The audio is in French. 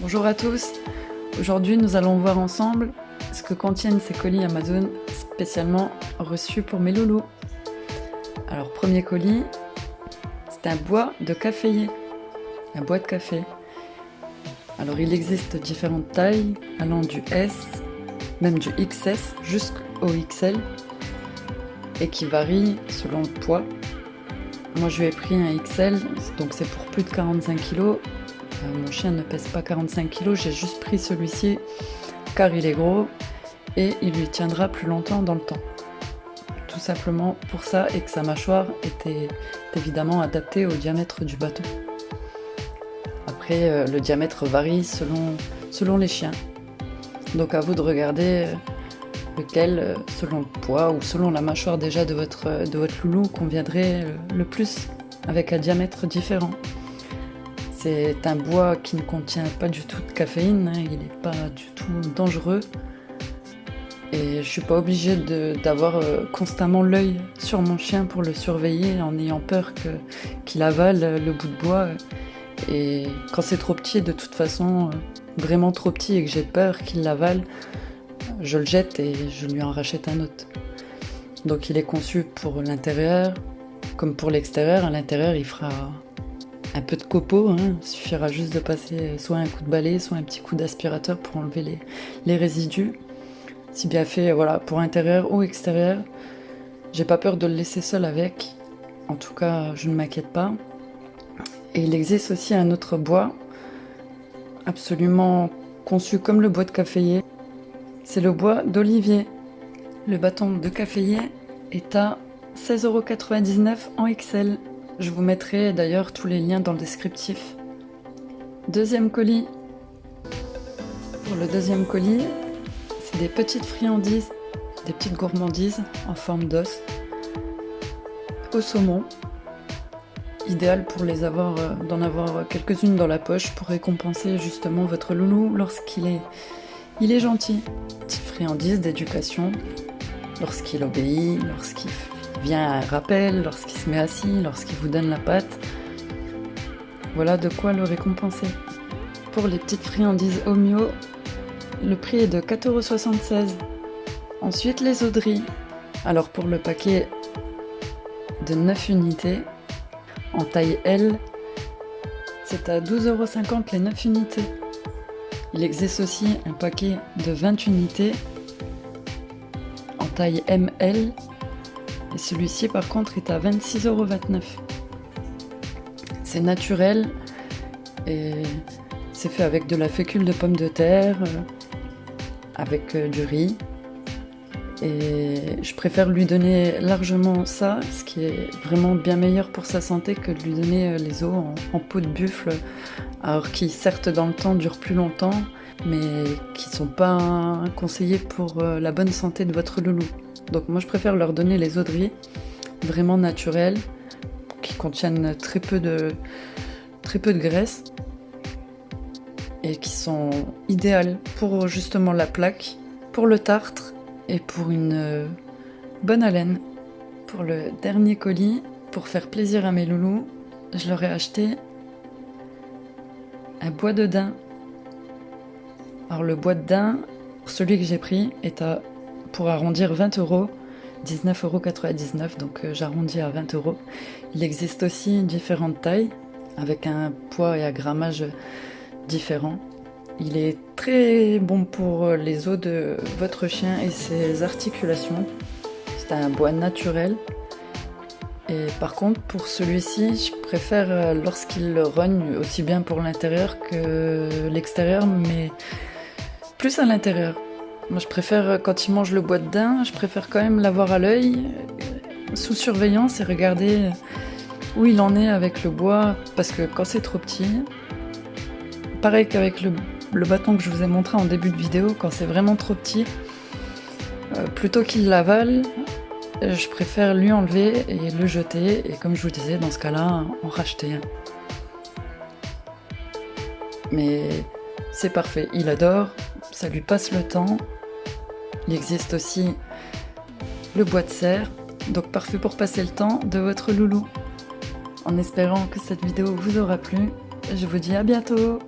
Bonjour à tous, aujourd'hui nous allons voir ensemble ce que contiennent ces colis Amazon spécialement reçus pour mes loulous. Alors premier colis, c'est un bois de caféier, un bois de café. Alors il existe différentes tailles allant du S, même du XS jusqu'au XL et qui varient selon le poids. Moi je lui ai pris un XL, donc c'est pour plus de 45 kg. Mon chien ne pèse pas 45 kg, j'ai juste pris celui-ci car il est gros et il lui tiendra plus longtemps dans le temps. Tout simplement pour ça et que sa mâchoire était évidemment adaptée au diamètre du bateau. Après, le diamètre varie selon les chiens. Donc à vous de regarder lequel, selon le poids ou selon la mâchoire déjà de votre loulou, conviendrait le plus avec un diamètre différent. C'est un bois qui ne contient pas du tout de caféine, il n'est pas du tout dangereux. Et je ne suis pas obligée d'avoir constamment l'œil sur mon chien pour le surveiller en ayant peur qu'il avale le bout de bois. Et quand c'est trop petit, de toute façon, vraiment trop petit et que j'ai peur qu'il l'avale, je le jette et je lui en rachète un autre. Donc il est conçu pour l'intérieur comme pour l'extérieur. À l'intérieur, il fera un peu de copeaux, il suffira juste de passer soit un coup de balai, soit un petit coup d'aspirateur pour enlever les résidus. Si bien fait, voilà, pour intérieur ou extérieur. J'ai pas peur de le laisser seul avec. En tout cas, je ne m'inquiète pas. Et il existe aussi un autre bois, absolument conçu comme le bois de caféier. C'est le bois d'olivier. Le bâton de caféier est à 16,99 € en XL. Je vous mettrai d'ailleurs tous les liens dans le descriptif. Deuxième colis. Pour le deuxième colis, c'est des petites friandises, des petites gourmandises en forme d'os, au saumon. Idéal pour d'en avoir quelques-unes dans la poche pour récompenser justement votre loulou lorsqu'il est gentil. Petites friandises d'éducation, lorsqu'il obéit, lorsqu'il vient à un rappel, lorsqu'il se met assis, lorsqu'il vous donne la patte. Voilà de quoi le récompenser. Pour les petites friandises Omio, le prix est de 4,76 €. Ensuite les auderies. Alors pour le paquet de 9 unités, en taille L, c'est à 12,50 € les 9 unités. Il existe aussi un paquet de 20 unités en taille ML. Et celui-ci par contre est à 26,29 €. C'est naturel et c'est fait avec de la fécule de pommes de terre, avec du riz. Et je préfère lui donner largement ça, ce qui est vraiment bien meilleur pour sa santé que de lui donner les os en peau de buffle, alors qui certes dans le temps durent plus longtemps, mais qui sont pas conseillés pour la bonne santé de votre loulou. Donc moi je préfère leur donner les os de riz, vraiment naturels, qui contiennent très peu de graisse et qui sont idéales pour justement la plaque, pour le tartre et pour une bonne haleine. Pour le dernier colis, pour faire plaisir à mes loulous, je leur ai acheté un bois de daim. Alors le bois de daim, celui que j'ai pris, est pour arrondir 20 €, 19,99 €, donc j'arrondis à 20 €. Il existe aussi différentes tailles, avec un poids et un grammage différents. Il est très bon pour les os de votre chien et ses articulations. C'est un bois naturel. Et par contre, pour celui-ci, je préfère lorsqu'il rogne, aussi bien pour l'intérieur que l'extérieur, mais plus à l'intérieur. Moi, je préfère, quand il mange le bois de daim, je préfère quand même l'avoir à l'œil, sous surveillance et regarder où il en est avec le bois, parce que quand c'est trop petit, pareil qu'avec le bâton que je vous ai montré en début de vidéo, quand c'est vraiment trop petit, plutôt qu'il l'avale, je préfère lui enlever et le jeter, et comme je vous disais, dans ce cas-là, en racheter un. Mais c'est parfait, il adore, ça lui passe le temps. Il existe aussi le bois de serre, donc parfait pour passer le temps de votre loulou. En espérant que cette vidéo vous aura plu, je vous dis à bientôt!